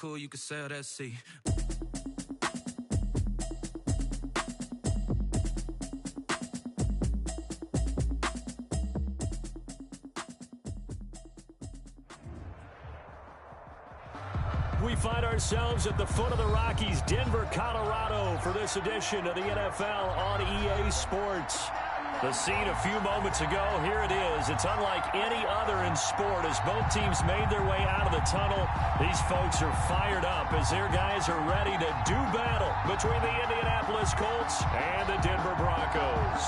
cool, you can sail that sea. We find ourselves at the foot of the Rockies, Denver, Colorado, for this edition of the NFL on EA Sports. The scene a few moments ago, here it is. It's unlike any other in sport as both teams made their way out of the tunnel. These folks are fired up as their guys are ready to do battle between the Indianapolis Colts and the Denver Broncos.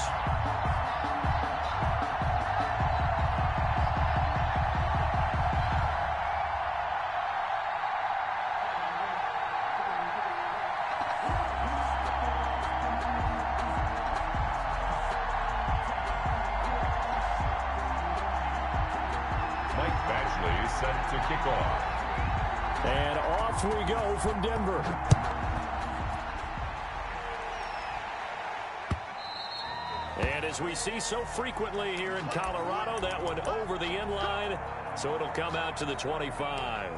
Set to kick off. And off we go from Denver. And as we see so frequently here in Colorado, that one over the end line, so it'll come out to the 25.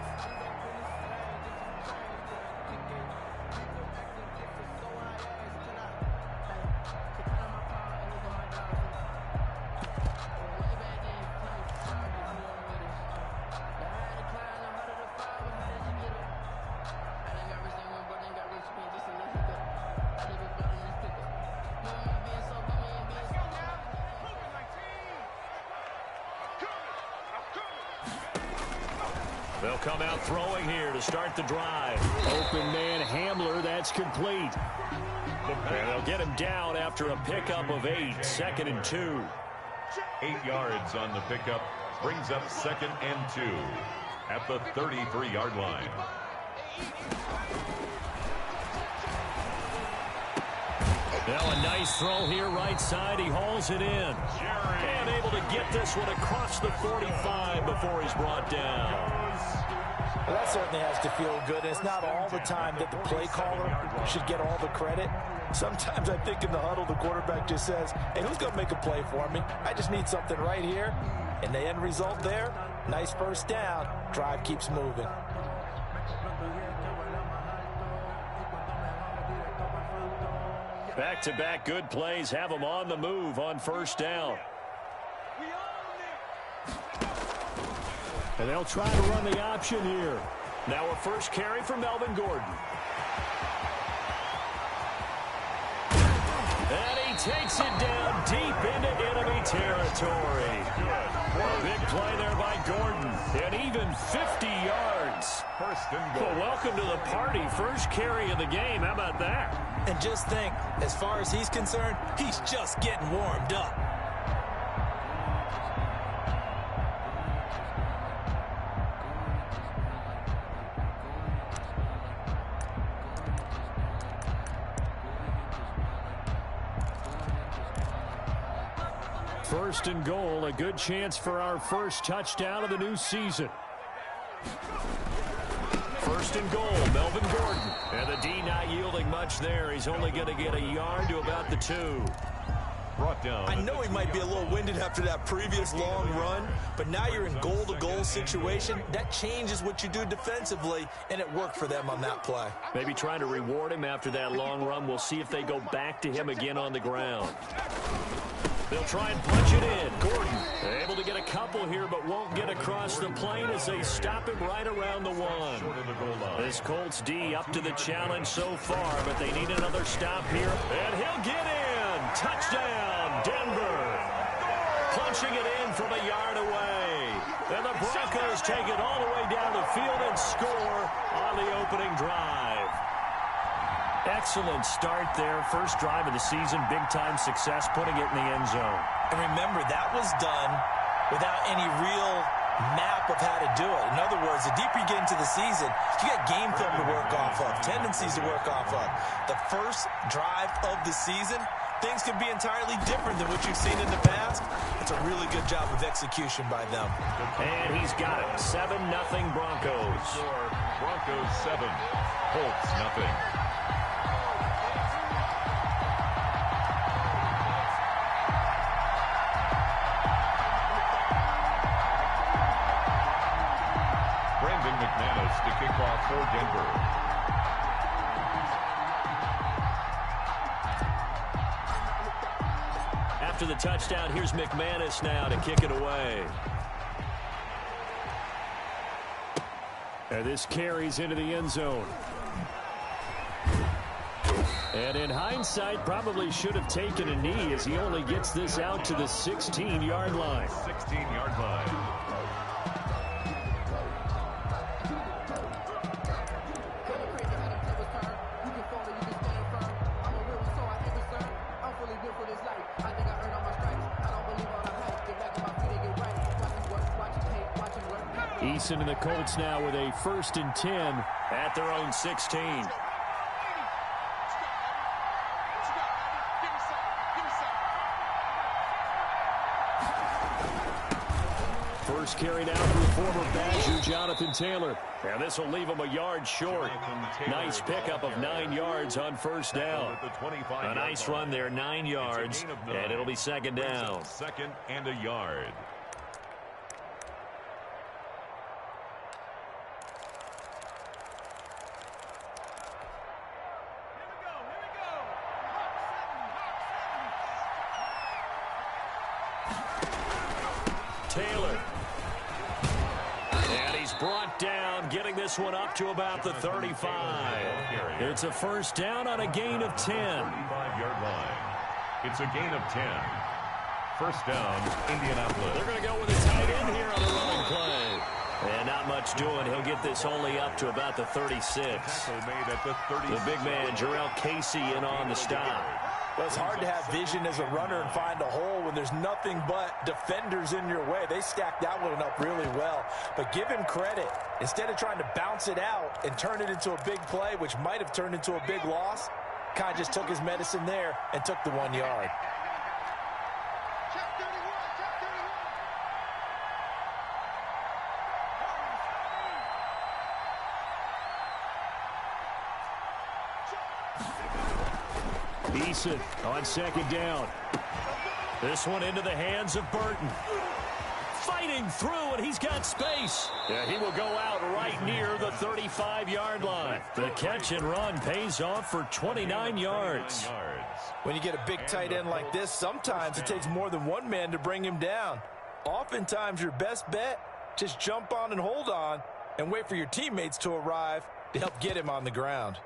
They'll come out throwing here to start the drive. Open man Hamler, that's complete. And they'll get him down after a pickup of 8, 2nd and 2. 8 yards on the pickup, brings up 2nd and 2 at the 33-yard line. Now a nice throw here, right side. He hauls it in. And able to get this one across the 45 before he's brought down. Well, that certainly has to feel good. It's not all the time that the play caller should get all the credit. Sometimes I think in the huddle, the quarterback just says, hey, who's going to make a play for me? I just need something right here. And the end result there, nice first down. Drive keeps moving. Back-to-back good plays have them on the move on first down. And they'll try to run the option here. Now a first carry for Melvin Gordon. And he takes it down deep into enemy territory. Big play there by Gordon. And even 50 yards. First and goal. Well, welcome to the party. First carry of the game. How about that? And just think, as far as he's concerned, he's just getting warmed up. First and goal, a good chance for our first touchdown of the new season. First and goal, Melvin Gordon. And the D not yielding much there. He's only going to get a yard to about the 2. Brought down. I know he might be a little winded after that previous long run, but now you're in goal-to-goal situation. That changes what you do defensively, and it worked for them on that play. Maybe trying to reward him after that long run. We'll see if they go back to him again on the ground. They'll try and punch it in. Gordon able to get a couple here, but won't get across the plane as they stop him right around the 1. This Colts D up to the challenge so far, but they need another stop here. And he'll get in. Touchdown, Denver. Punching it in from a yard away. And the Broncos take it all the way down the field and score on the opening drive. Excellent start there. First drive of the season, big-time success, putting it in the end zone. And remember, that was done without any real map of how to do it. In other words, the deeper you get into the season, you got game film to work off of, tendencies to work off of. The first drive of the season, things can be entirely different than what you've seen in the past. It's a really good job of execution by them. And he's got it. 7-0 Broncos. Broncos 7, Colts nothing. kickoff for Denver. After the touchdown, here's McManus now to kick it away. And this carries into the end zone. And in hindsight, probably should have taken a knee as he only gets this out to the 16-yard line. 16-yard line. Eason and the Colts now with a 1st and 10 at their own 16. First carried out for former Badger Jonathan Taylor. And this will leave him a yard short. Nice pickup of 9 yards on first down. A nice run there, 9 yards, and it'll be second down. Second and a yard. Taylor. And he's brought down, getting this one up to about the 35. It's a first down on a gain of 10. 35-yard line. It's a gain of 10. First down, Indianapolis. They're going to go with a tight end here on the running play. And not much doing. He'll get this only up to about the 36. The big man, Jarrell Casey, in on the stop. Well, it's hard to have vision as a runner and find a hole when there's nothing but defenders in your way. They stacked that one up really well. But give him credit. Instead of trying to bounce it out and turn it into a big play, which might have turned into a big loss, kind of just took his medicine there and took the 1 yard. Eason on second down. This one into the hands of Burton. Fighting through, and he's got space. Yeah, he will go out right near the 35-yard line. The catch and run pays off for 29 yards. When you get a big tight end like this, sometimes it takes more than one man to bring him down. Oftentimes, your best bet, just jump on and hold on and wait for your teammates to arrive to help get him on the ground.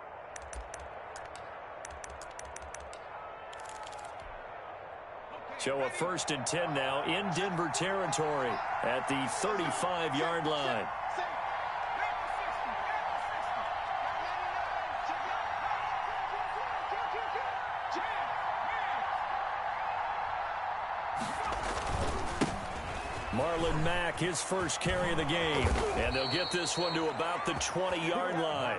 So a 1st and 10 now in Denver territory at the 35-yard line. Marlon Mack, his first carry of the game. And they'll get this one to about the 20-yard line.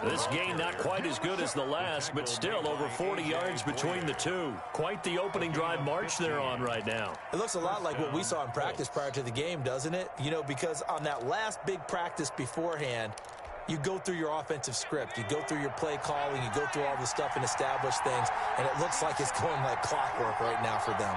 This gain not quite as good as the last, but still over 40 yards between the two. Quite the opening drive march they're on right now. It looks a lot like what we saw in practice prior to the game, doesn't it? You know, because on that last big practice beforehand, you go through your offensive script. You go through your play calling. You go through all the stuff and establish things. And it looks like it's going like clockwork right now for them.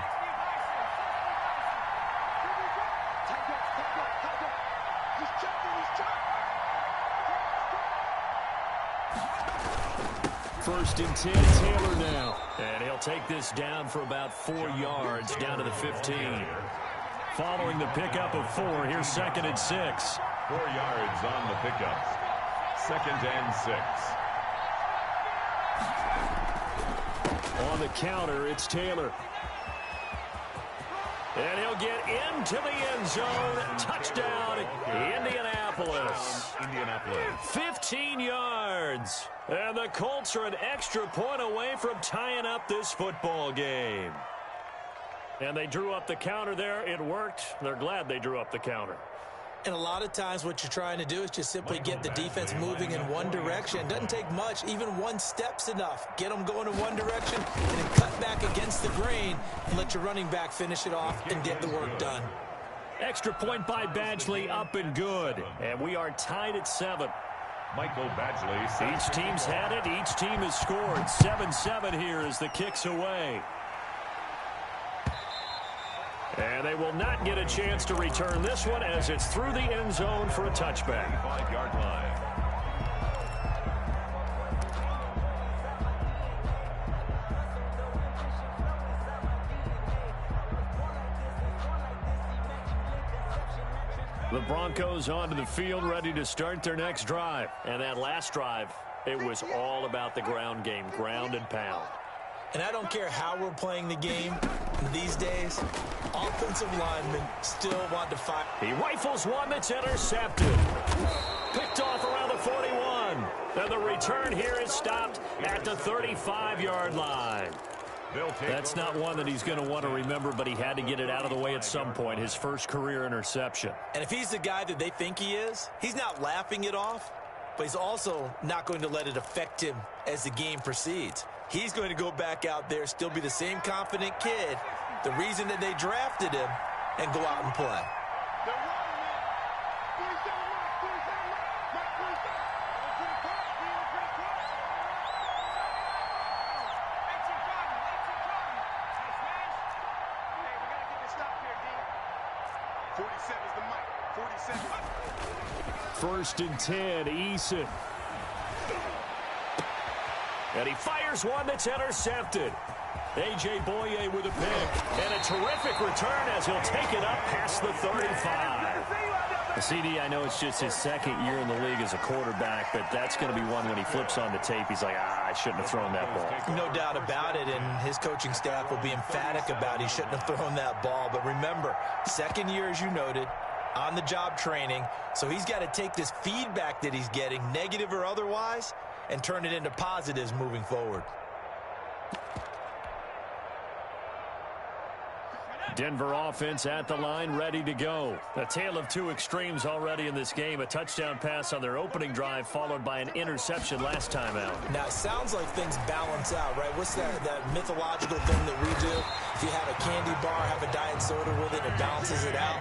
First and 10, Taylor now. And he'll take this down for about 4 yards, down to the 15. Following the pickup of 4, here's 2nd and 6. 4 yards on the pickup. 2nd and 6. On the counter, it's Taylor. And he'll get into the end zone. Touchdown, Indianapolis. 15 yards. And the Colts are an extra point away from tying up this football game. And they drew up the counter there. It worked. They're glad they drew up the counter. And a lot of times what you're trying to do is just simply get the defense moving in one direction. It doesn't take much. Even one step's enough. Get them going in one direction and then cut back against the grain and let your running back finish it off and get the work done. Extra point by Badgley, up and good. And we are tied at 7. Michael Badgley. Each team's had it. Each team has scored. 7-7 here as the kick's away. And they will not get a chance to return this one as it's through the end zone for a touchback. 5-yard line. The Broncos onto the field, ready to start their next drive. And that last drive, it was all about the ground game, ground and pound. And I don't care how we're playing the game these days, offensive linemen still want to fight. He rifles one that's intercepted. Picked off around the 41. And the return here is stopped at the 35-yard line. That's not one that he's going to want to remember, but he had to get it out of the way at some point, his first career interception. And if he's the guy that they think he is, he's not laughing it off, but he's also not going to let it affect him as the game proceeds. He's going to go back out there, still be the same confident kid, the reason that they drafted him, and go out and play. First and 10, Eason. And he fires one that's intercepted. A.J. Boye with a pick. And a terrific return as he'll take it up past the 35. The CD, I know it's just his second year in the league as a quarterback, but that's going to be one when he flips on the tape, he's like, I shouldn't have thrown that ball. No doubt about it, and his coaching staff will be emphatic about he shouldn't have thrown that ball. But remember, second year, as you noted, on-the-job training, so he's got to take this feedback that he's getting, negative or otherwise, and turn it into positives moving forward. Denver offense at the line, ready to go. A tale of two extremes already in this game. A touchdown pass on their opening drive, followed by an interception last time out. Now, it sounds like things balance out, right? What's that mythological thing that we do? If you have a candy bar, have a diet soda with it, it balances it out.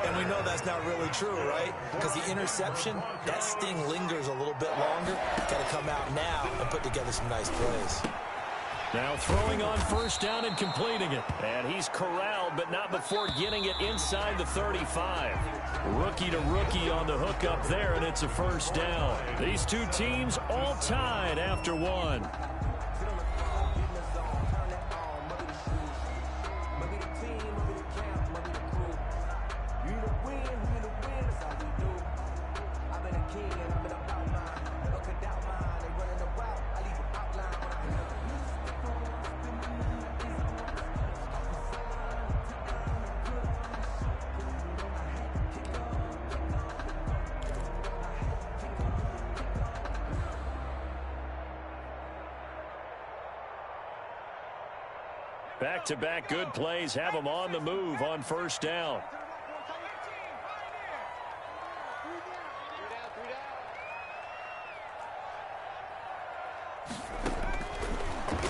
And we know that's not really true, right? Because the interception, that sting lingers a little bit longer. Got to come out now and put together some nice plays. Now throwing on first down and completing it. And he's corralled, but not before getting it inside the 35. Rookie to rookie on the hook up there, and it's a first down. These two teams all tied after one. Back-to-back good plays have them on the move on first down.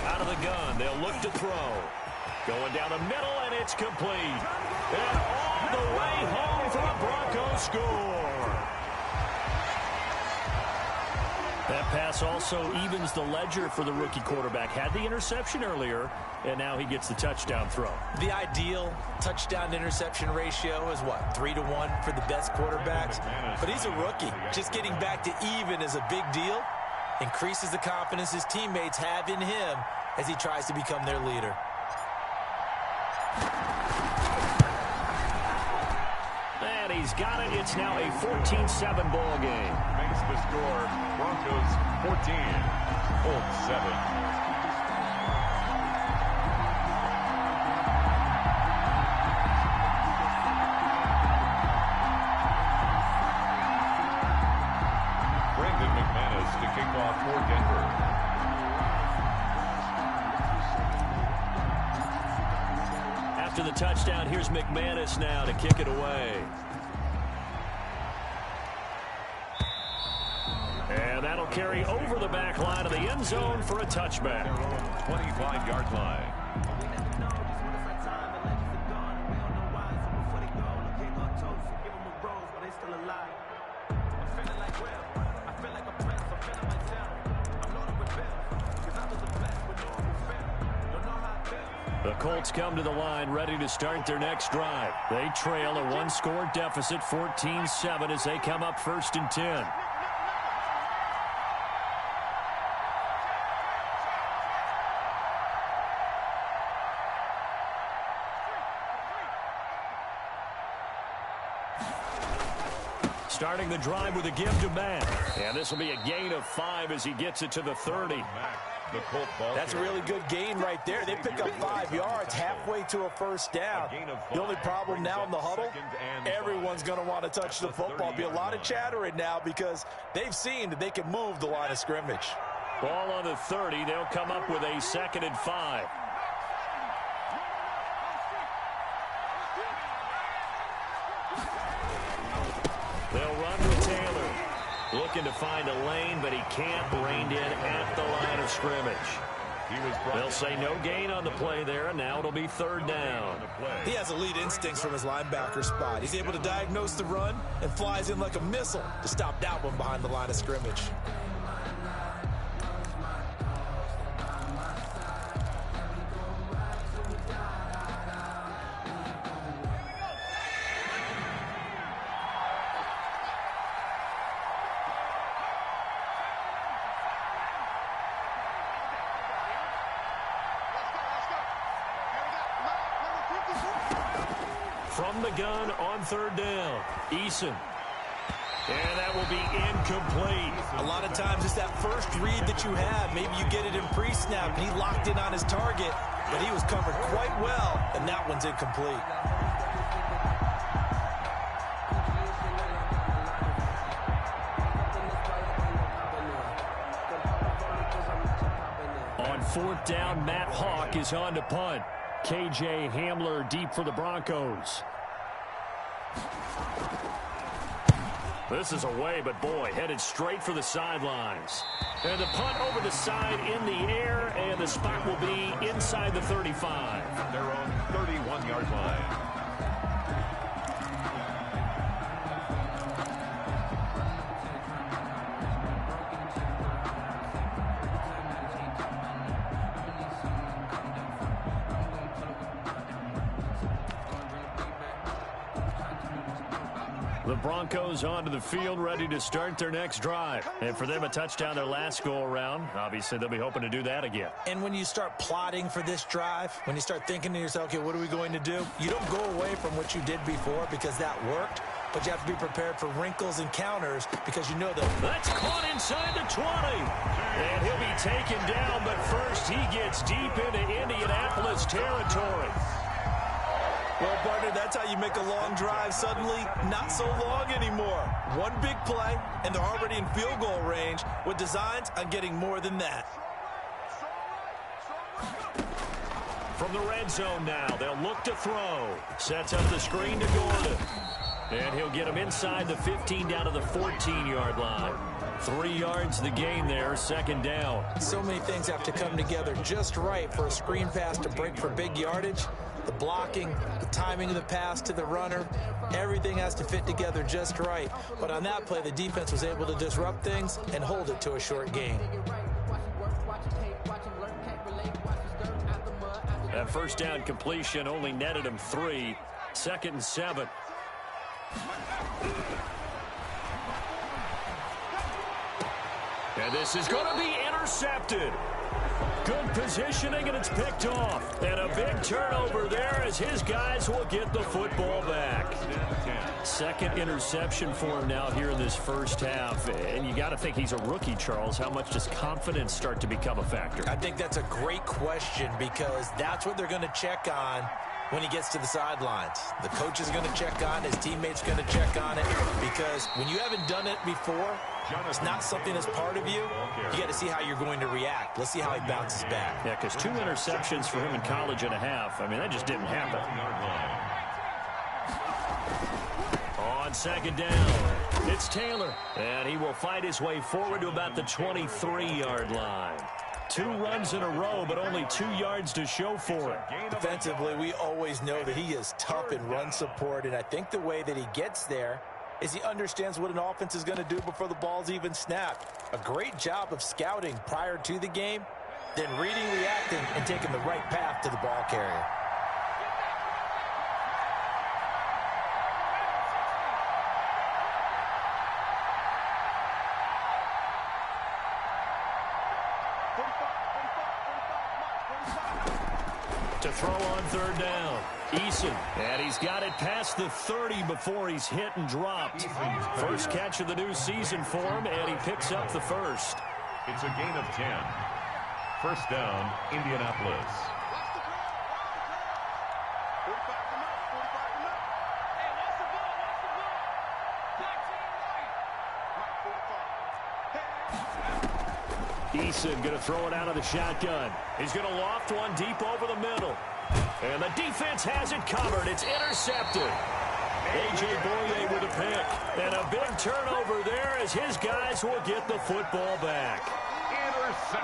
Out of the gun, they'll look to throw. Going down the middle, and it's complete. And all the way home for a Broncos score. That pass also evens the ledger for the rookie quarterback. Had the interception earlier, and now he gets the touchdown throw. The ideal touchdown-interception ratio is what, 3-to-1 for the best quarterbacks? But he's a rookie. Just getting back to even is a big deal. Increases the confidence his teammates have in him as he tries to become their leader. And he's got it. It's now a 14-7 ball game. Makes the score. Broncos 14, Colts 7. To kick off for Denver. After the touchdown, here's McManus now to kick it away. And that'll carry over the back line of the end zone for a touchback. 25-yard line. The Colts come to the line ready to start their next drive. They trail a one-score deficit, 14-7, as they come up 1st and 10. Starting the drive with a give to Matt. And this will be a gain of 5 as he gets it to the 30. That's a really good gain right there. They pick up 5 yards halfway to a first down. The only problem now in the huddle, everyone's going to want to touch the football. Be a lot of chattering now because they've seen that they can move the line of scrimmage. Ball on the 30. They'll come up with a 2nd and 5. They'll run with Taylor. Looking to find a lane, but he can't. Reined in at the line of scrimmage. They'll say no gain on the play there, and now it'll be 3rd down. He has elite instincts from his linebacker spot. He's able to diagnose the run and flies in like a missile to stop that one behind the line of scrimmage. From the gun on 3rd down, Eason. And that will be incomplete. A lot of times it's that first read that you have. Maybe you get it in pre-snap, and he locked in on his target, but he was covered quite well, and that one's incomplete. On 4th down, Matt Hawk is on to punt. K.J. Hamler deep for the Broncos. This is away, but boy, headed straight for the sidelines. And the punt over the side in the air, and the spot will be inside the 35. Their own 31-yard line. The Broncos onto the field, ready to start their next drive. And for them, a touchdown their last go-around. Obviously, they'll be hoping to do that again. And when you start plotting for this drive, when you start thinking to yourself, okay, what are we going to do? You don't go away from what you did before because that worked, but you have to be prepared for wrinkles and counters because you know that. That's caught inside the 20. And he'll be taken down, but first he gets deep into Indianapolis territory. Well, partner, that's how you make a long drive suddenly not so long anymore. One big play, and they're already in field goal range with designs on getting more than that. From the red zone now, they'll look to throw. Sets up the screen to Gordon. And he'll get him inside the 15 down to the 14-yard line. 3 yards the gain there, 2nd down. So many things have to come together just right for a screen pass to break for big yardage. The blocking, the timing of the pass to the runner, everything has to fit together just right. But on that play, the defense was able to disrupt things and hold it to a short gain. That 1st down completion only netted him 3. 2nd and 7. And this is going to be intercepted. Good positioning, and it's picked off. And a big turnover there as his guys will get the football back. 2nd interception for him now here in this first half. And you got to think he's a rookie, Charles. How much does confidence start to become a factor? I think that's a great question because that's what they're going to check on when he gets to the sidelines. The coach is going to check on, his teammates going to check on it, because when you haven't done it before, it's not something that's part of you. You got to see how you're going to react. Let's see how he bounces back. Yeah, because 2 interceptions for him in college and a half. I mean, that just didn't happen. On 2nd down, it's Taylor. And he will fight his way forward to about the 23-yard line. 2 runs in a row, but only 2 yards to show for it. Defensively, we always know that he is tough in run support, and I think the way that he gets there is he understands what an offense is going to do before the ball's even snapped. A great job of scouting prior to the game, then reading, reacting, and taking the right path to the ball carrier. To throw on third down, Eason, and he's got it past the 30 before he's hit and dropped. First catch of the new season for him, and he picks up the first. It's a gain of 10. First down, Indianapolis. Eason going to throw it out of the shotgun. He's going to loft one deep over the middle. And the defense has it covered. It's intercepted. A.J. Boye with a pick. And a big turnover there as his guys will get the football back.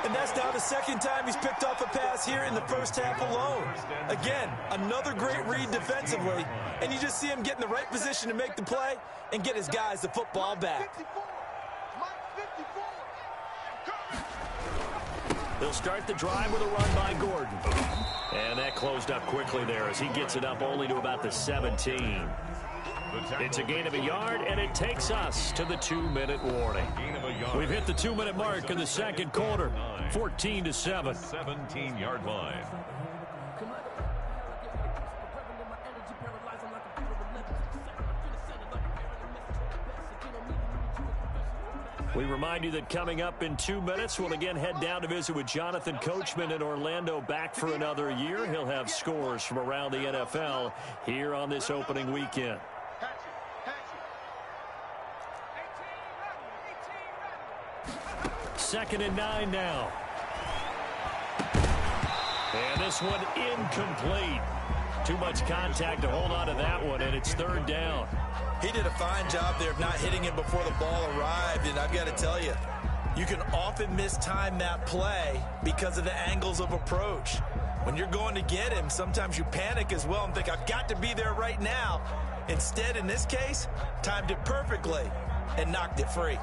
And that's now the second time he's picked off a pass here in the first half alone. Again, another great read defensively. And you just see him get in the right position to make the play and get his guys the football back. They'll start the drive with a run by Gordon. And that closed up quickly there as he gets it up only to about the 17. It's a gain of a yard, and it takes us to the 2-minute warning. We've hit the 2-minute mark in the second quarter, 14-7. 17-yard line. We remind you that coming up in 2 minutes, we'll again head down to visit with Jonathan Coachman in Orlando, back for another year. He'll have scores from around the NFL here on this opening weekend. Second and 9 now. And this one incomplete. Too much contact to hold on to that one, and it's third down. He did a fine job there of not hitting it before the ball arrived, and I've got to tell you, you can often mistime that play because of the angles of approach. When you're going to get him, sometimes you panic as well and think, I've got to be there right now. Instead, in this case, timed it perfectly and knocked it free.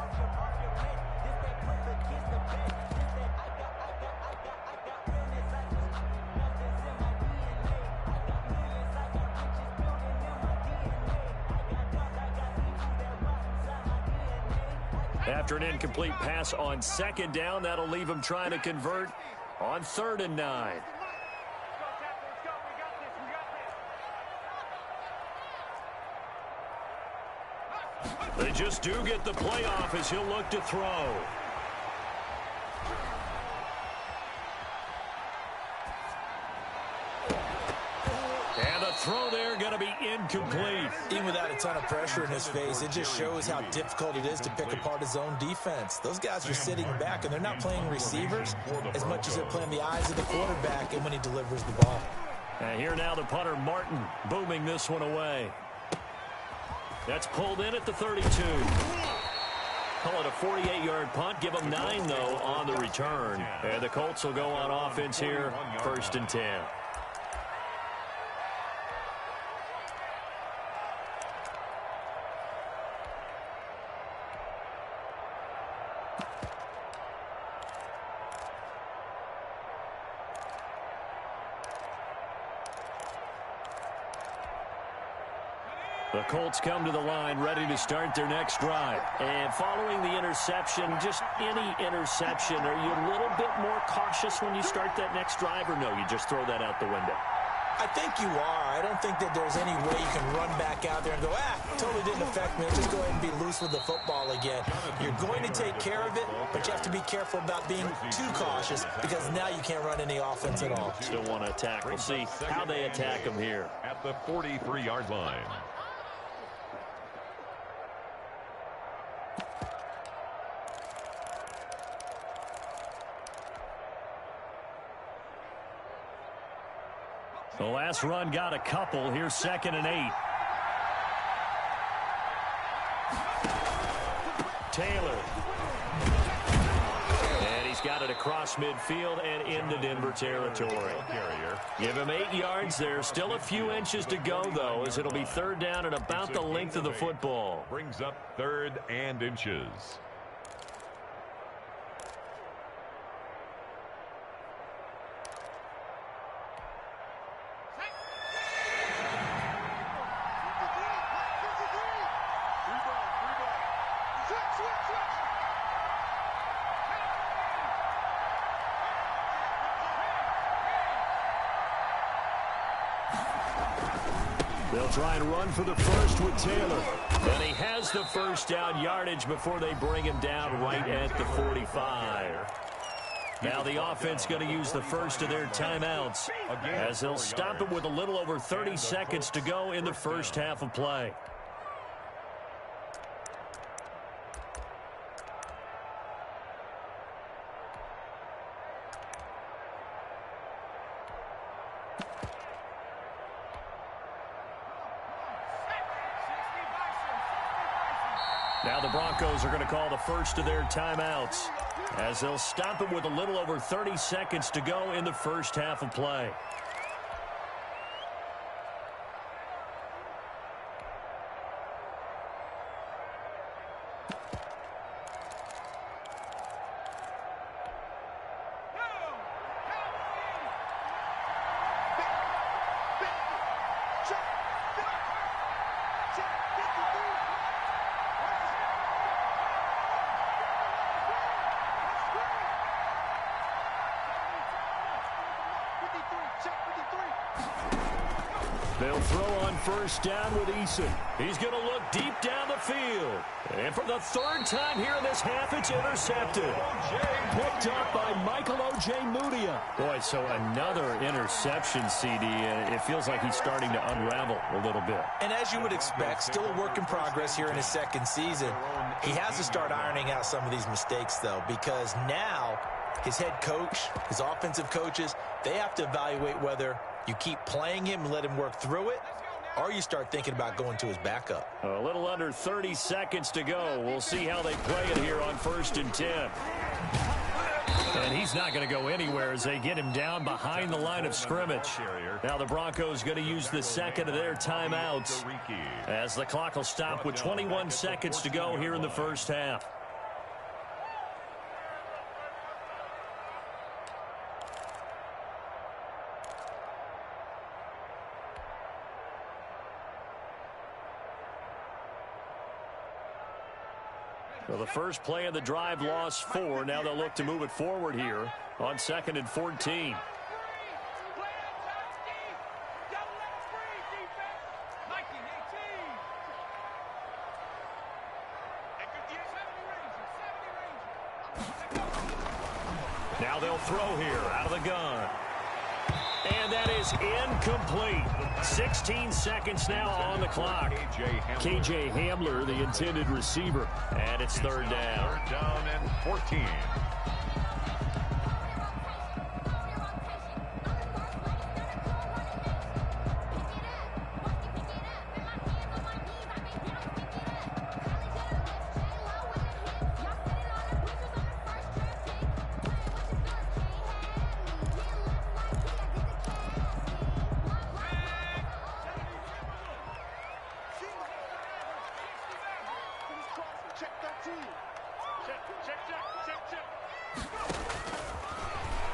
After an incomplete pass on second down, that'll leave him trying to convert on 3rd and 9. They just do get the play off as he'll look to throw. Throw there going to be incomplete. Even without a ton of pressure in his face, it just shows how difficult it is to pick apart his own defense. Those guys are sitting back, and they're not playing receivers as much as they're playing the eyes of the quarterback and when he delivers the ball. And here now the punter, Martin, booming this one away. That's pulled in at the 32. Call it a 48-yard punt. Give them 9, though, on the return. And the Colts will go on offense here, 1st and 10. The Colts come to the line ready to start their next drive. And following the interception, just any interception, are you a little bit more cautious when you start that next drive, or no, you just throw that out the window? I think you are. I don't think that there's any way you can run back out there and go, totally didn't affect me. Just go ahead and be loose with the football again. You're going to take care of it, but you have to be careful about being too cautious because now you can't run any offense at all. Still want to attack. We'll see how they attack them here. At the 43-yard line. The last run got a couple. Here's 2nd and 8. Taylor. And he's got it across midfield and into Denver territory. Give him 8 yards there. Still a few inches to go, though, as it'll be 3rd down and about the length of the football. Brings up 3rd and inches. They'll try and run for the first with Taylor. And he has the first down yardage before they bring him down right at the 45. Now the offense going to use the first of their timeouts as they'll stop it with a little over 30 seconds to go in the first half of play. Now the Broncos are going to call the first of their timeouts as they'll stop it with a little over 30 seconds to go in the first half of play. They'll throw on first down with Eason. He's going to look deep down the field. And for the third time here in this half, it's intercepted. Picked up by Michael Ojemudia. Boy, so another interception, CD. It feels like he's starting to unravel a little bit. And as you would expect, still a work in progress here in his second season. He has to start ironing out some of these mistakes, though, because now his head coach, his offensive coaches, they have to evaluate whether you keep playing him and let him work through it, or you start thinking about going to his backup. A little under 30 seconds to go. We'll see how they play it here on 1st and 10. And he's not going to go anywhere as they get him down behind the line of scrimmage. Now the Broncos going to use the second of their timeouts as the clock will stop with 21 seconds to go here in the first half. Well, the first play of the drive lost 4. Now they'll look to move it forward here on 2nd and 14. Now they'll throw here out of the gun. And that is incomplete. 16 seconds now on the clock. KJ Hamler, the intended receiver. And it's third down. Third down and 14.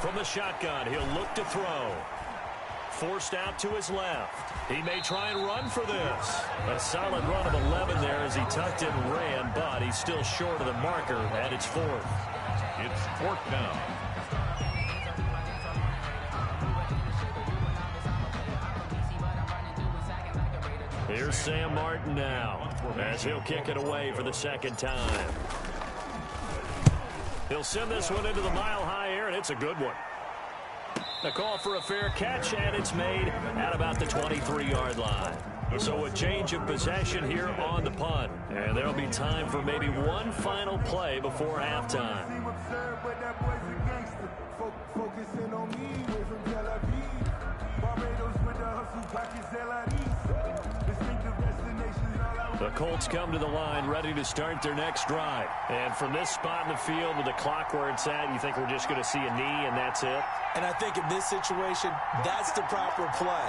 From the shotgun, he'll look to throw. Forced out to his left. He may try and run for this. A solid run of 11 there as he tucked it and ran, but he's still short of the marker, and it's 4th. It's 4th down. Here's Sam Martin now as he'll kick it away for the second time. He'll send this one into the mile-high air, and it's a good one. The call for a fair catch, and it's made at about the 23-yard line. So a change of possession here on the punt. And there'll be time for maybe one final play before halftime. The Colts come to the line ready to start their next drive. And from this spot in the field with the clock where it's at, you think we're just going to see a knee and that's it? And I think in this situation, that's the proper play.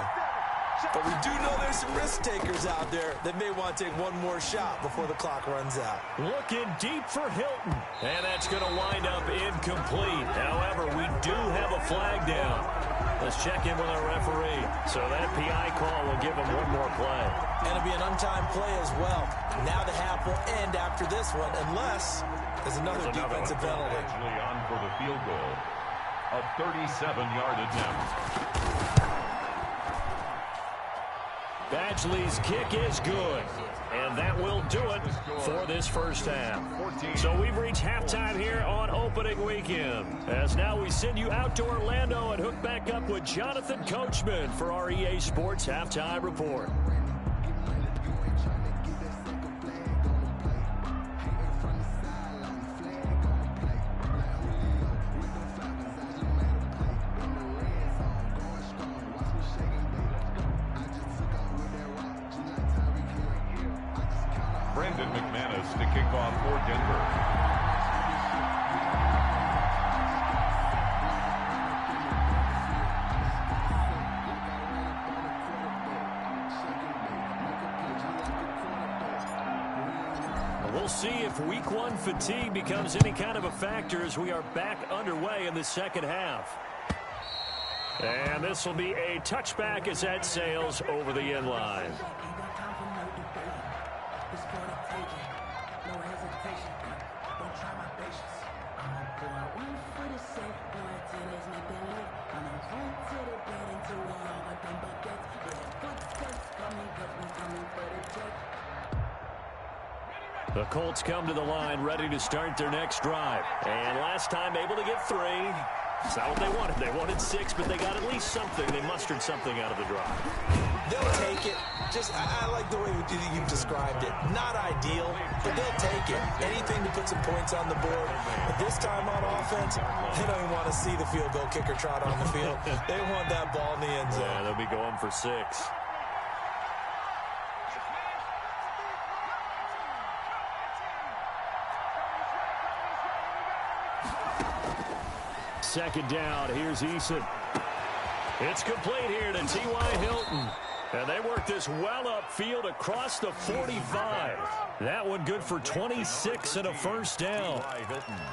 But we do know there's some risk takers out there that may want to take one more shot before the clock runs out. Looking deep for Hilton. And that's going to wind up incomplete. However, we do have a flag down. Let's check in with our referee. So that PI call will give him one more play. And it'll be an untimed play as well. Now the half will end after this one, unless there's another defensive penalty. Actually on for the field goal. A 37-yard attempt. Badgley's kick is good. And that will do it for this first half. So we've reached halftime here on opening weekend. As now we send you out to Orlando and hook back up with Jonathan Coachman for our EA Sports Halftime Report. To kick off for Denver. We'll see if week one fatigue becomes any kind of a factor as we are back underway in the second half. And this will be a touchback as that sails over the end line. The Colts come to the line ready to start their next drive. And last time able to get 3. It's not what they wanted. They wanted 6, but they got at least something. They mustered something out of the drive. They'll take it. I like the way you've described it. Not ideal, but they'll take it. Anything to put some points on the board. But this time on offense, they don't even want to see the field goal kicker trot on the field. They want that ball in the end zone. Yeah, they'll be going for 6. Second down, here's Eason. It's complete here to T.Y. Hilton. And they work this well upfield across the 45. That one good for 26 and a first down.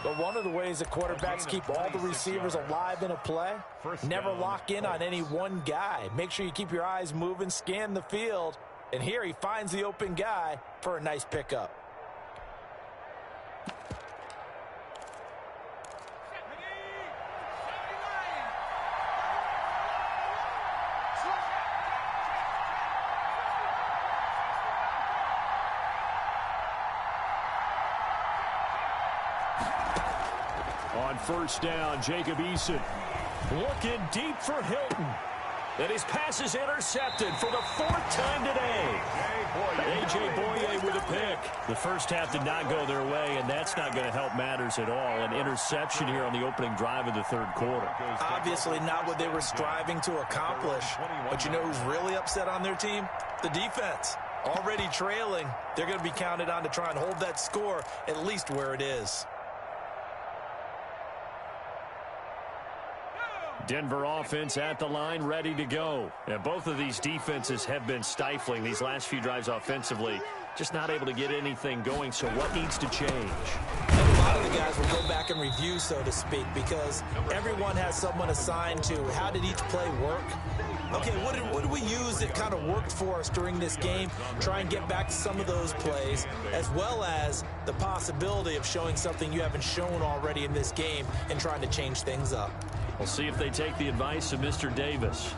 But one of the ways that quarterbacks keep all the receivers alive in a play, never lock in on any one guy. Make sure you keep your eyes moving, scan the field. And here he finds the open guy for a nice pickup. On first down, Jacob Eason looking deep for Hilton. And his pass is intercepted for the 4th time today. A.J. Boye with a pick. The first half did not go their way, and that's not going to help matters at all. An interception here on the opening drive of the third quarter. Obviously not what they were striving to accomplish. But you know who's really upset on their team? The defense. Already trailing. They're going to be counted on to try and hold that score at least where it is. Denver offense at the line, ready to go. And both of these defenses have been stifling these last few drives offensively. Just not able to get anything going, so what needs to change? And a lot of the guys will go back and review, so to speak, because everyone has someone assigned to how did each play work. Okay, what did we use that kind of worked for us during this game? Try and get back to some of those plays, as well as the possibility of showing something you haven't shown already in this game and trying to change things up. We'll see if they take the advice of Mr. Davis.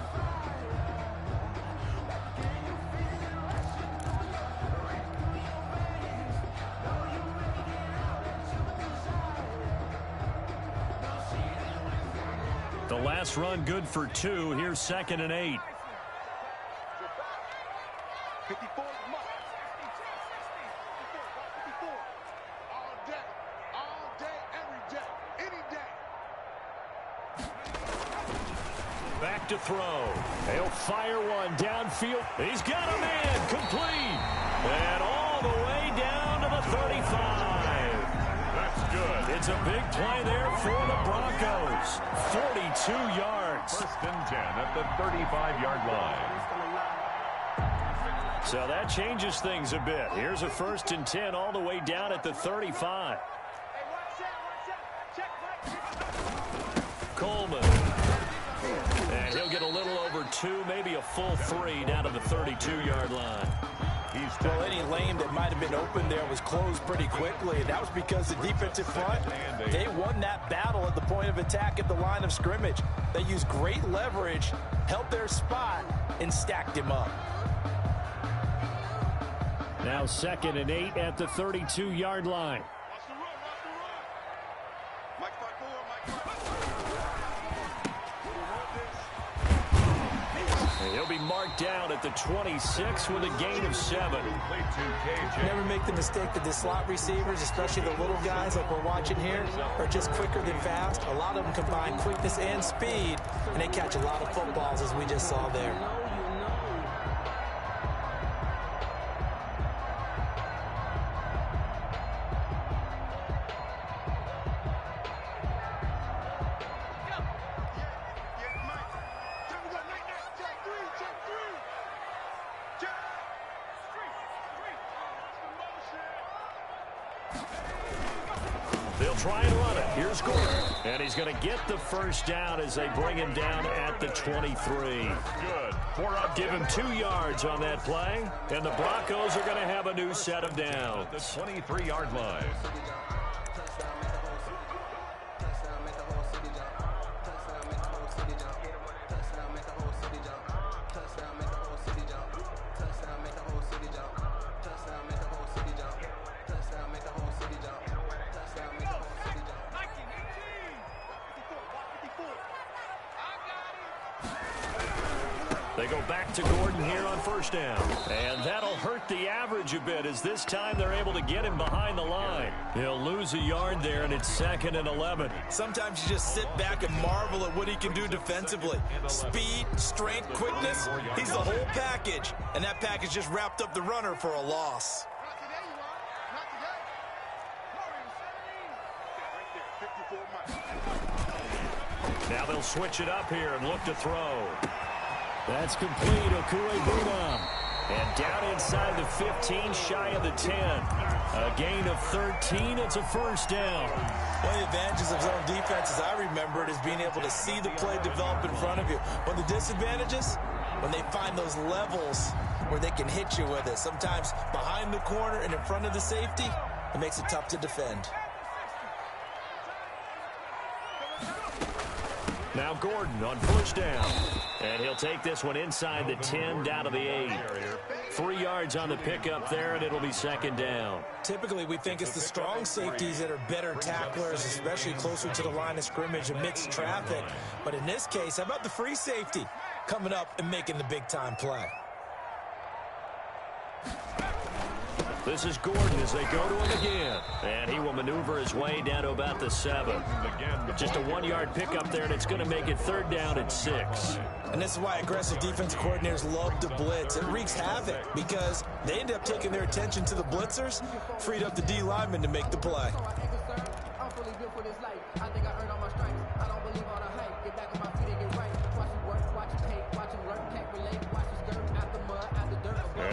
The last run good for 2. Here's 2nd and 8. Back to throw. He'll fire one downfield. He's got a man complete. And all the way down to the 35. That's good. It's a big play there for the Broncos. 42 yards. 1st and 10 at the 35-yard line. So that changes things a bit. Here's a 1st and 10 all the way down at the 35. Coleman. And he'll get a little over 2, maybe a full 3 down to the 32-yard line. Well, any lane that might have been open there was closed pretty quickly, and that was because the defensive front, they won that battle at the point of attack at the line of scrimmage. They used great leverage, held their spot, and stacked him up. Now 2nd and 8 at the 32-yard line. He'll be marked down at the 26 with a gain of 7. Never make the mistake that the slot receivers, especially the little guys like we're watching here, are just quicker than fast. A lot of them combine quickness and speed, and they catch a lot of footballs, as we just saw there. They'll try and run it. Here's Gordon. And he's going to get the first down as they bring him down at the 23. Good. Give him 2 yards on that play. And the Broncos are going to have a new set of downs. The 23-yard line. They go back to Gordon here on first down. And that'll hurt the average a bit as this time they're able to get him behind the line. He'll lose a yard there, and it's 2nd and 11. Sometimes you just sit back and marvel at what he can do defensively. Speed, strength, quickness, he's the whole package. And that package just wrapped up the runner for a loss. Now they'll switch it up here and look to throw. That's complete. Okue-Buma. And down inside the 15, shy of the 10. A gain of 13. It's a first down. One of the advantages of zone defense, as I remember it, is being able to see the play develop in front of you. One of the disadvantages, when they find those levels where they can hit you with it. Sometimes behind the corner and in front of the safety, it makes it tough to defend. Now Gordon on first down. And he'll take this one inside the 10 down to the 8. 3 yards on the pickup there, and it'll be 2nd down. Typically, we think it's the strong safeties that are better tacklers, especially closer to the line of scrimmage amidst traffic. But in this case, how about the free safety coming up and making the big-time play? This is Gordon as they go to him again. And he will maneuver his way down to about the 7. Just a 1-yard pickup there, and it's going to make it 3rd down at 6. And this is why aggressive defense coordinators love to blitz. It wreaks havoc because they end up taking their attention to the blitzers, freed up the D lineman to make the play.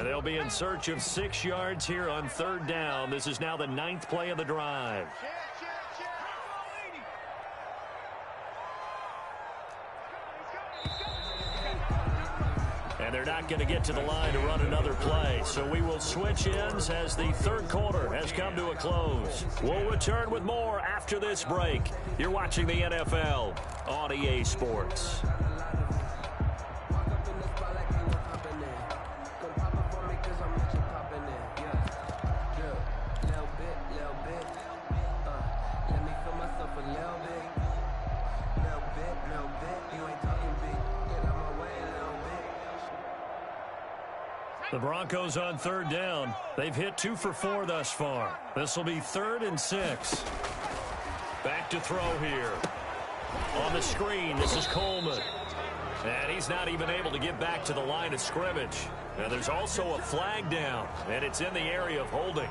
They'll be in search of 6 yards here on 3rd down. This is now the 9th play of the drive. And they're not going to get to the line to run another play. So we will switch ends as the 3rd quarter has come to a close. We'll return with more after this break. You're watching the NFL on EA Sports. The Broncos on 3rd down. They've hit 2 for 4 thus far. This will be 3rd and 6. Back to throw here. On the screen, this is Coleman. And he's not even able to get back to the line of scrimmage. Now there's also a flag down, and it's in the area of holding.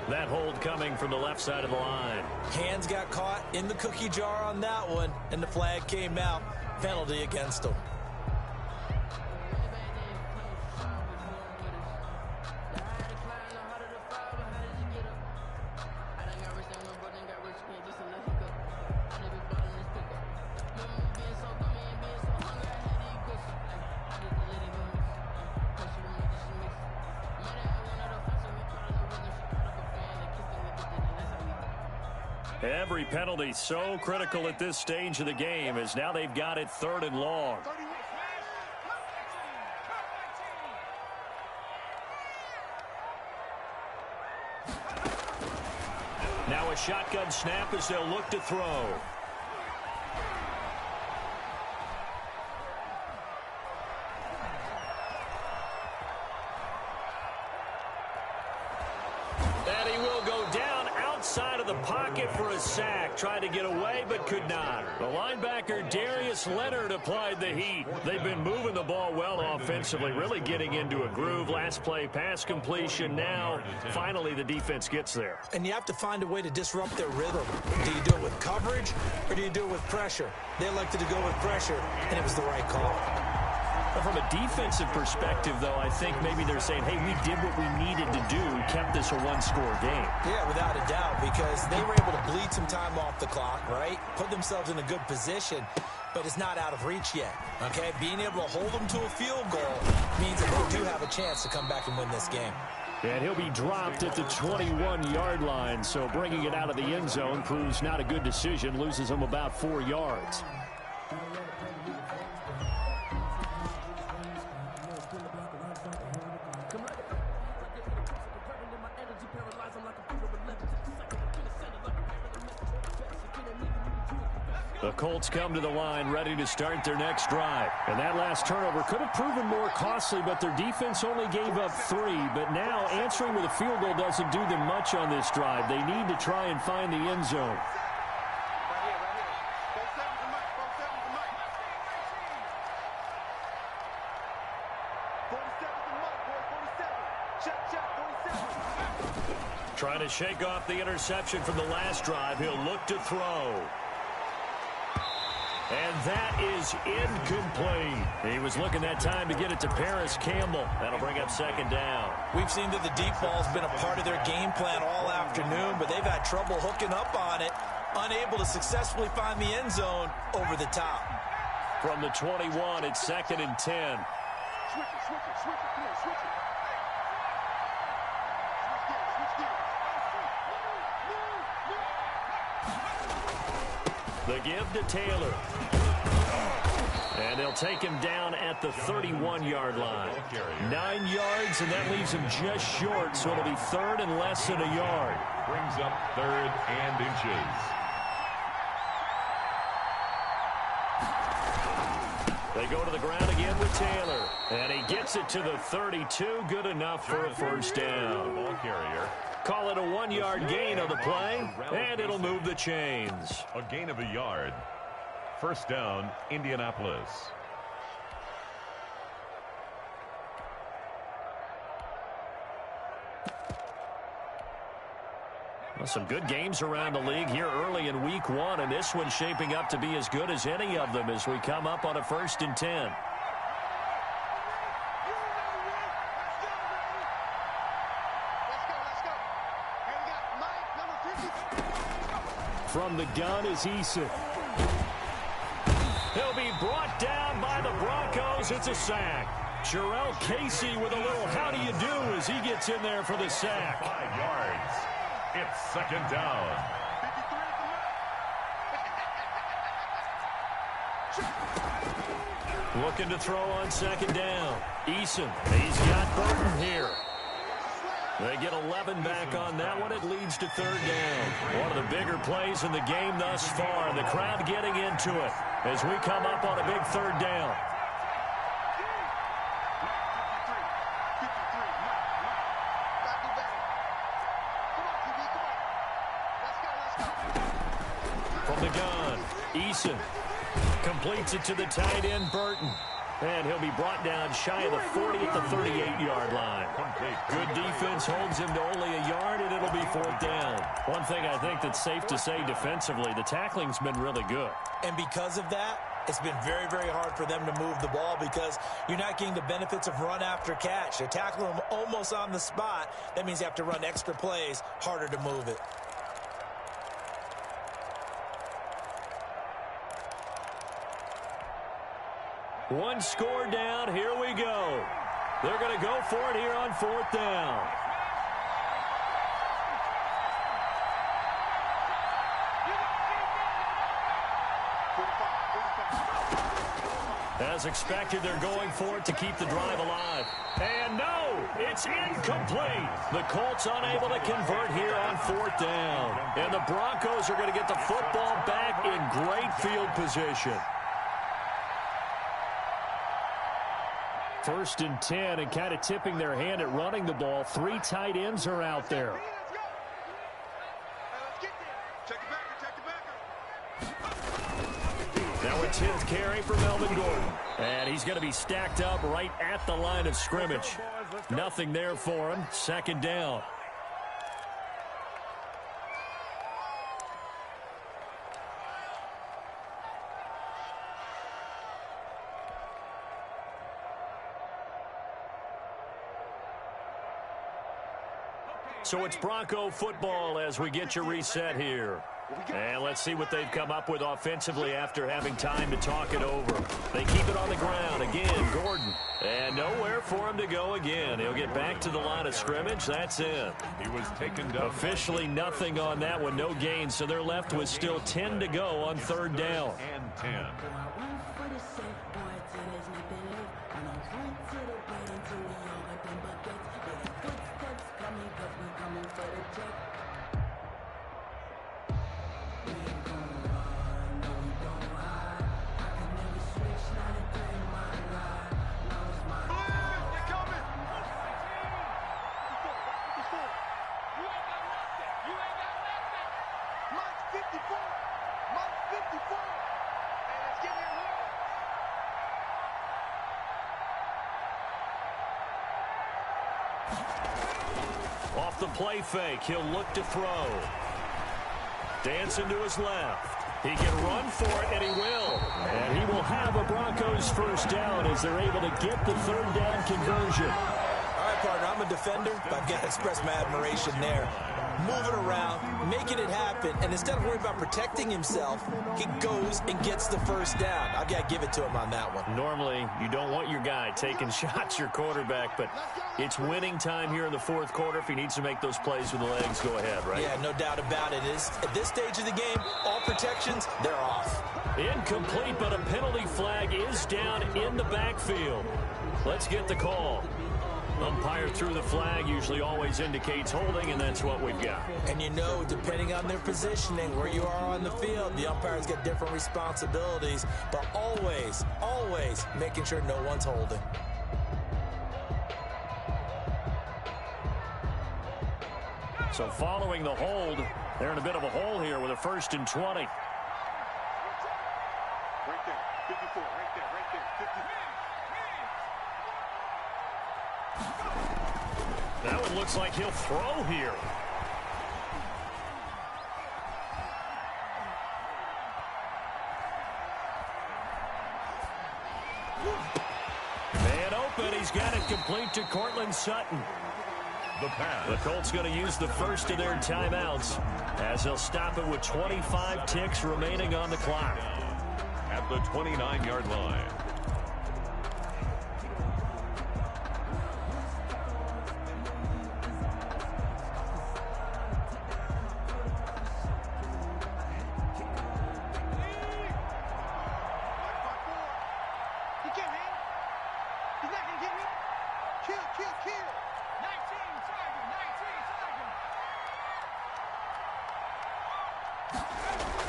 That hold coming from the left side of the line. Hands got caught in the cookie jar on that one, and the flag came out. Penalty against him. Every penalty so critical at this stage of the game as now they've got it 3rd and long. shotgun snap as they'll look to throw. And he will go down outside of the pocket for a sack. Tried to get away, but could not. The linebacker, Darius Leonard, applied the heat. They've been moving the ball well offensively, really getting into a groove. Last play, pass completion. Now, finally, the defense gets there. And you have to find a way to disrupt their rhythm. Do you do it with coverage, or do you do it with pressure? They elected to go with pressure, and it was the right call. From a defensive perspective, though, I think maybe they're saying, hey, we did what we needed to do, kept this a one-score game. Yeah, without a doubt, because they were able to bleed some time off the clock, right? Put themselves in a good position, but it's not out of reach yet, okay? Being able to hold them to a field goal means that they do have a chance to come back and win this game. And he'll be dropped at the 21-yard line, so bringing it out of the end zone proves not a good decision, loses him about 4 yards. The Colts come to the line ready to start their next drive. And that last turnover could have proven more costly, but their defense only gave up 3. But now answering with a field goal doesn't do them much on this drive. They need to try and find the end zone. Trying to shake off the interception from the last drive. He'll look to throw. And that is incomplete. He was looking that time to get it to Paris Campbell. That'll bring up second down. We've seen that the deep ball's been a part of their game plan all afternoon, but they've had trouble hooking up on it, unable to successfully find the end zone over the top. From the 21, it's second and 10. Switch it, come on, switch it. The give to Taylor. And they'll take him down at the 31-yard line. 9 yards, and that leaves him just short, so it'll be third and less than a yard. Brings up third and inches. They go to the ground again with Taylor. And he gets it to the 32. Good enough for a first down. Ball carrier. Call it a 1-yard gain on the play, and it'll move the chains. A gain of a yard. First down, Indianapolis. Well, some good games around the league here early in week 1, and this one's shaping up to be as good as any of them as we come up on a 1st and 10. From the gun is Eason. He'll be brought down by the Broncos. It's a sack. Jarrell Casey with a little how do you do as he gets in there for the sack. 5 yards. It's second down. Looking to throw on second down. Eason. He's got Burton here. They get 11 back on that one. It leads to third down. One of the bigger plays in the game thus far. The crowd getting into it as we come up on a big third down. From the gun, Eason completes it to the tight end, Burton. And he'll be brought down shy of the 40 at the 38-yard line. Good defense holds him to only a yard, and it'll be fourth down. One thing I think that's safe to say defensively, the tackling's been really good. And because of that, it's been very, very hard for them to move the ball because you're not getting the benefits of run after catch. They're tackling them almost on the spot. That means you have to run extra plays, harder to move it. One score down. Here we go. They're going to go for it here on fourth down. As expected, they're going for it to keep the drive alive. And no, it's incomplete. The Colts unable to convert here on 4th down. And the Broncos are going to get the football back in great field position. 1st and 10, and kind of tipping their hand at running the ball. 3 tight ends are out there. Now a 10th carry for Melvin Gordon. And he's going to be stacked up right at the line of scrimmage. Nothing there for him. 2nd down. So it's Bronco football as we get you reset here. And let's see what they've come up with offensively after having time to talk it over. They keep it on the ground. Again, Gordon. And nowhere for him to go again. He'll get back to the line of scrimmage. That's it. He was taken down. Officially nothing on that one. No gain. So they're left with still 10 to go on 3rd down. And 10. Off the play fake, he'll look to throw. Dancing to his left. He can run for it, and he will. And he will have a Broncos 1st down as they're able to get the 3rd down conversion. All right, partner, I'm a defender, but I get to express my admiration there. Moving around, making it happen, and instead of worrying about protecting himself, he goes and gets the 1st down. I've got to give it to him on that one. Normally, you don't want your guy taking shots, your quarterback, but it's winning time here in the 4th quarter. If he needs to make those plays with the legs, go ahead, right? Yeah, no doubt about it. At this stage of the game, all protections, they're off. Incomplete, but a penalty flag is down in the backfield. Let's get the call. Umpire threw the flag, usually always indicates holding, and that's what we've got. And you know, depending on their positioning, where you are on the field, the umpires get different responsibilities, but always, always making sure no one's holding. So following the hold, they're in a bit of a hole here with a 1st and 20. Right there, 54, right there, 54. That one looks like he'll throw here. Man open, he's got it complete to Cortland Sutton. The pass. The Colts going to use the first of their timeouts as they'll stop it with 25 ticks remaining on the clock. At the 29-yard line.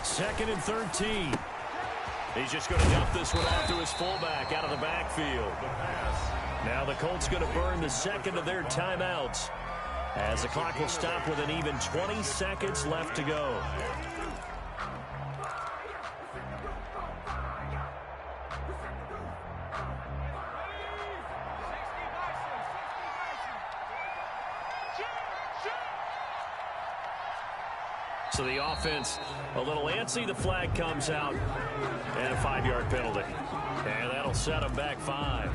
Second and 13. He's just going to dump this one off to his fullback out of the backfield. Now the Colts going to burn the second of their timeouts as the clock will stop with an even 20 seconds left to go. So the offense a little antsy. The flag comes out and a 5-yard penalty. And that'll set them back 5.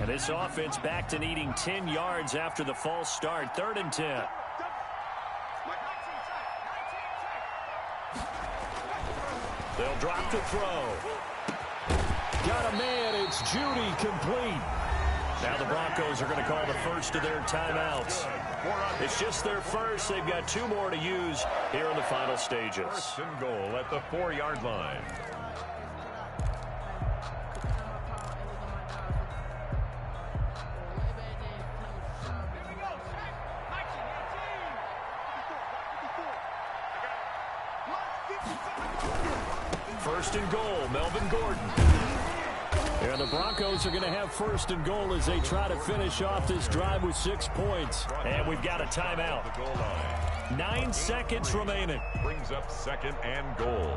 And this offense back to needing 10 yards after the false start. 3rd and 10. They'll drop to throw. Got a man. It's Judy complete. Now the Broncos are going to call the first of their timeouts. It's just their first. They've got 2 more to use here in the final stages. First and goal at the 4-yard line. First and goal, Melvin Gordon. And the Broncos are going to have first and goal as they try to finish off this drive with 6 points. And we've got a timeout. 9 seconds remaining. Brings up second and goal.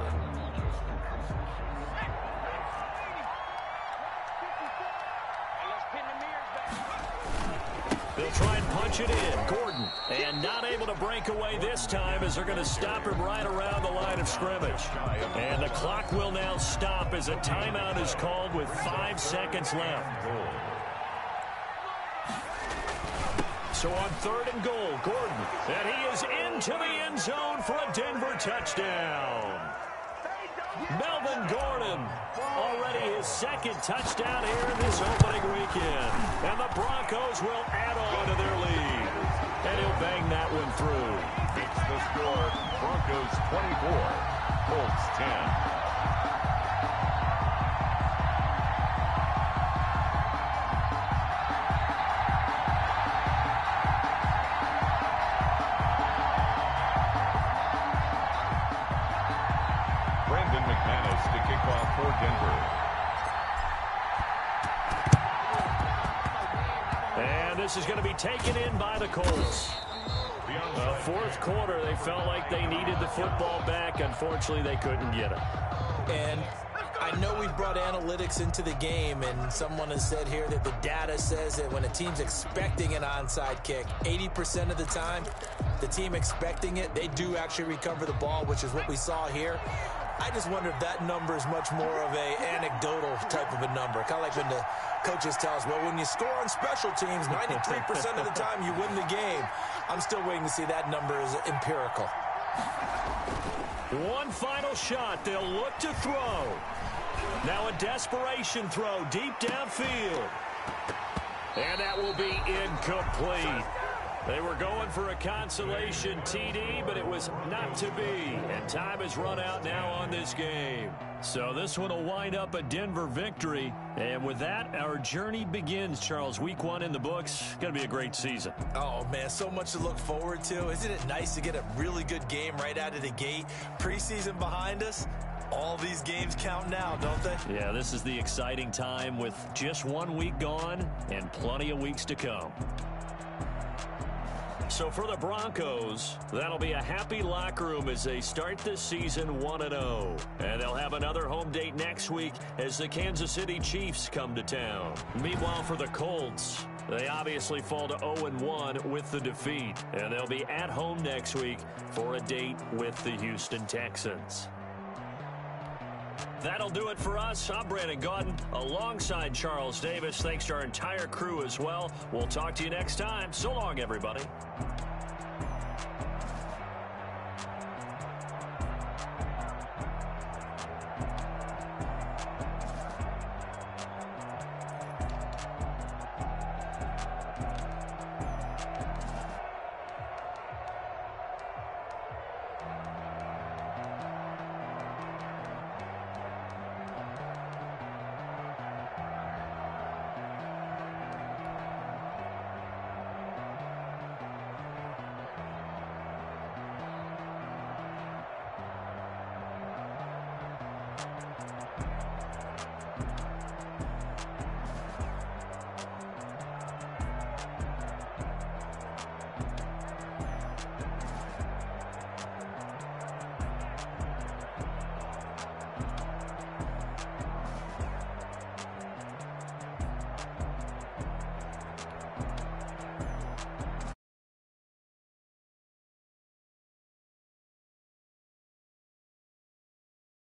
They'll try and punch it in. Gordon. And not able to break away this time as they're going to stop him right around the line of scrimmage. And the clock will now stop as a timeout is called with 5 seconds left. So on 3rd and goal, Gordon. And he is into the end zone for a Denver touchdown. Melvin Gordon, already his 2nd touchdown here in this opening weekend. And the Broncos will add on to their lead. And he'll bang that one through. It's the score. Broncos 24, Colts 10. This is going to be taken in by the Colts. 4th quarter, they felt like they needed the football back. Unfortunately, they couldn't get it. And I know we've brought analytics into the game, and someone has said here that the data says that when a team's expecting an onside kick, 80% of the time, the team expecting it, they do actually recover the ball, which is what we saw here. I just wonder if that number is much more of a anecdotal type of a number. Kind of like when the coaches tell us, well, when you score on special teams, 93% of the time you win the game. I'm still waiting to see that number is empirical. One final shot. They'll look to throw. Now a desperation throw deep downfield. And that will be incomplete. They were going for a consolation TD, but it was not to be. And time has run out now on this game. So this one will wind up a Denver victory. And with that, our journey begins, Charles. Week 1 in the books. Going to be a great season. Oh, man, so much to look forward to. Isn't it nice to get a really good game right out of the gate? Preseason behind us. All these games count now, don't they? Yeah, this is the exciting time with just 1 week gone and plenty of weeks to come. So for the Broncos, that'll be a happy locker room as they start this season 1-0. And they'll have another home date next week as the Kansas City Chiefs come to town. Meanwhile, for the Colts, they obviously fall to 0-1 with the defeat. And they'll be at home next week for a date with the Houston Texans. That'll do it for us. I'm Brandon Gaudin alongside Charles Davis. Thanks to our entire crew as well. We'll talk to you next time. So long, everybody.